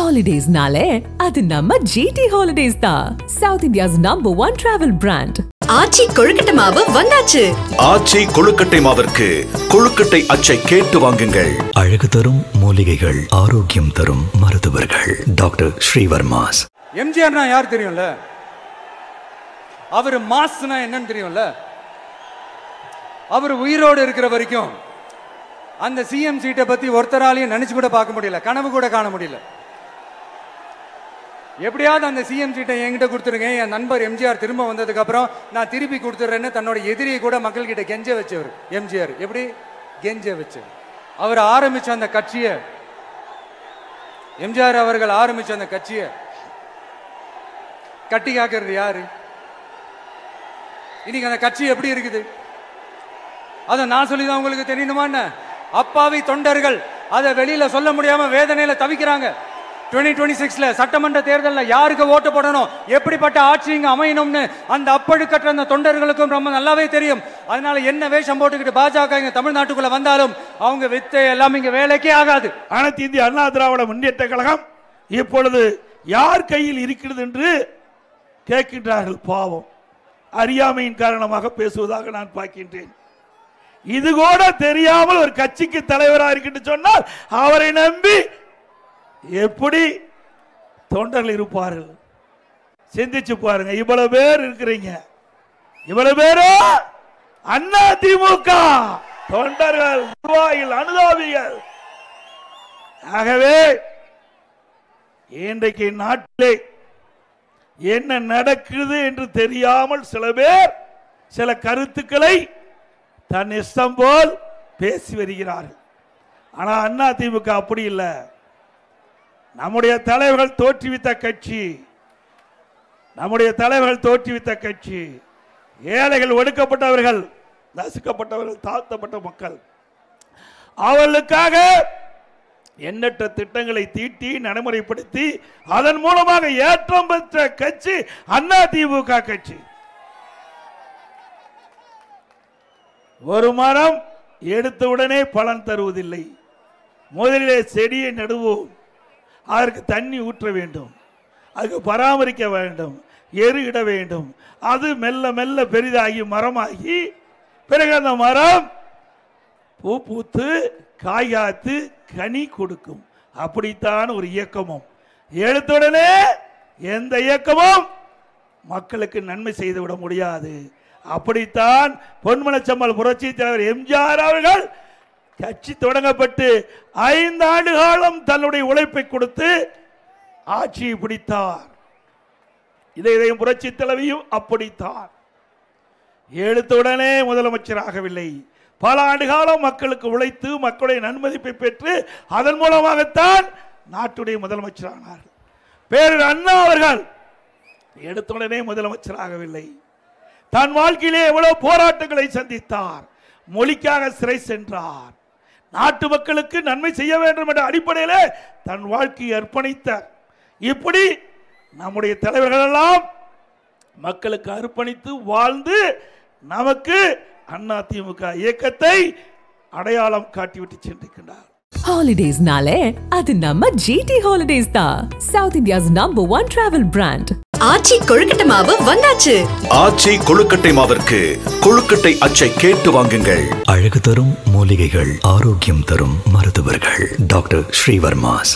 Holidays-nale, adu namma GT Holidays da. South India's #1 travel brand. ஆச்சி கொழுக்கட்டை மாவு வந்தாச்சு. ஆச்சி கொழுக்கட்டை மாவிற்கு கொழுக்கட்டை அச்சை கேட்டு வாங்குங்கள். அழகு தரும் மூலிகைகள், ஆரோக்கியம் தரும் மருத்துவர்கள். டாக்டர் ஸ்ரீவர்மாஸ். எம்ஜிஆர்னா யார் தெரியும்ல? அவர் மாஸ்னா என்னன்னு தெரியும்ல? அவர் உயிரோடு இருக்கிற வரைக்கும் அந்த சிஎம் சீட்டை பத்தி ஒருத்தராலையும் நினைச்சு கூட பார்க்க முடியல, கனவு கூட காண முடியல. எப்படியாவது அந்த சிஎம் சீட்டை என்கிட்ட கொடுத்துருங்க, என் நண்பர் எம்ஜிஆர் திரும்ப வந்ததுக்கு அப்புறம் நான் திருப்பி கொடுத்துட்றேன்னு தன்னோட எதிரியை கூட மக்கள் கிட்ட கெஞ்ச வச்சவர் எம்ஜிஆர். எப்படி கெஞ்ச வச்சவர்? அவர் ஆரம்பிச்ச அந்த கட்சியை, எம்ஜிஆர் அவர்கள் ஆரம்பிச்ச அந்த கட்சியை கட்டி காக்கிறது யாரு? இன்னைக்கு அந்த கட்சி எப்படி இருக்குது? அதை நான் சொல்லிதான் உங்களுக்கு தெரியணுமா? அப்பாவி தொண்டர்கள் அதை வெளியில சொல்ல முடியாம வேதனையில தவிக்கிறாங்க. 2026ல சட்டமன்ற தேர்தலில் யாருக்கு ஓட்டு போடணும், எப்படிப்பட்ட ஆட்சி இங்க அமையணும்னு அந்த அப்பழுக்கற்ற அந்த தொண்டர்களுக்கும் ரொம்ப நல்லாவே தெரியும். அதனால என்ன வேஷம் போட்டுக்கிட்டு பாஜக இங்க தமிழ்நாட்டுக்குள்ள வந்தாலும் அவங்க வித்தை எல்லாம் இங்க வேலைக்கே ஆகாது. அனைத்து இந்திய அண்ணா திராவிட முன்னேற்ற கழகம் இப்பொழுது யார் கையில் இருக்கிறது என்று கேட்கின்றார்கள். பாவம், அறியாமையின் காரணமாக பேசுவதாக நான் பார்க்கின்றேன். இது கூட தெரியாமல் ஒரு கட்சிக்கு தலைவராக இருக்கின்ற சொன்னால் அவரை நம்பி எப்படி தொண்டர்கள் இருப்பார்கள்? சிந்திச்சு பாருங்க. இவ்வளவு பேர் இருக்கிறீங்க, இவ்வளவு பேரோ அண்ணா திமுக தொண்டர்கள், நிர்வாகிகள், அனுதாபிகள். ஆகவே இன்றைக்கு நாட்டிலே என்ன நடக்குது என்று தெரியாமல் சில பேர் சில கருத்துக்களை தன் இஷ்டம் போல் பேசி வருகிறார்கள். ஆனா அண்ணா திமுக அப்படி இல்லை. நம்முடைய தலைவர்கள் தோற்றுவித்த கட்சி, நம்முடைய தலைவர்கள் தோற்றுவித்த கட்சி. ஏழைகள், ஒடுக்கப்பட்டவர்கள், நசுக்கப்பட்டவர்கள், தாழ்த்தப்பட்ட மக்கள், அவர்களுக்காக எண்ணற்ற திட்டங்களை தீட்டி நடைமுறைப்படுத்தி அதன் மூலமாக ஏற்றம் பெற்ற கட்சி அண்ணா திமுக கட்சி. ஒரு மரம் எடுத்தவுடனே பலன் தருவதில்லை. முதலிலே செடியை நடுவோம், அதற்கு தண்ணி ஊற்ற வேண்டும், அதுக்கு பராமரிக்க வேண்டும், எரு இட வேண்டும். அது மெல்ல மெல்ல பெரிதாகி மரமாகி பிறகு அந்த மரம் பூ பூத்து காய் காத்து கனி கொடுக்கும். அப்படித்தான் ஒரு இயக்கமும். எடுத்துடனே எந்த இயக்கமும் மக்களுக்கு நன்மை செய்துவிட முடியாது. அப்படித்தான் பொன்மனச்செம்மல் புரட்சி தலைவர் எம்ஜிஆர் அவர்கள் கட்சி தொடங்கப்பட்டு 5 ஆண்டு காலம் தன்னுடைய உழைப்பை கொடுத்து ஆட்சியை பிடித்தார். இதையும் புரட்சி தலைவியும் அப்படித்தான். எடுத்துடனே முதலமைச்சராகவில்லை, பல ஆண்டு காலம் மக்களுக்கு உழைத்து மக்களுடைய நன்மதிப்பை பெற்று அதன் மூலமாகத்தான் நாட்டுடைய முதலமைச்சரானார். பேரறிஞர் அண்ணா அவர்கள் எடுத்துடனே முதலமைச்சராகவில்லை. தன் வாழ்க்கையிலே எவ்வளவு போராட்டங்களை சந்தித்தார். மொழிக்காக சிறை சென்றார். நாட்டு மக்களுக்கு நன்மை செய்ய வேண்டும் என்ற அடிப்படையிலே தன் வாழ்க்கையை அர்ப்பணித்தார். இப்படி நம்முடைய தலைவர்கள் எல்லாம் மக்களுக்கு அர்ப்பணித்து வாழ்ந்து நமக்கு அண்ணா திமுக இயக்கத்தை அடையாளம் காட்டிவிட்டு சென்றிருக்கிறார். Holidays-nale, adu namma GT Holidays da. South India's #1 travel brand. ஆச்சி கொழுக்கட்டை மாவு வந்தாச்சு. ஆச்சி கொழுக்கட்டை மாவிற்கு கொழுக்கட்டை அச்சை கேட்டு வாங்குங்கள். அழகு தரும் மூலிகைகள், ஆரோக்கியம் தரும் மருத்துவர்கள். டாக்டர் ஸ்ரீவர்மாஸ்.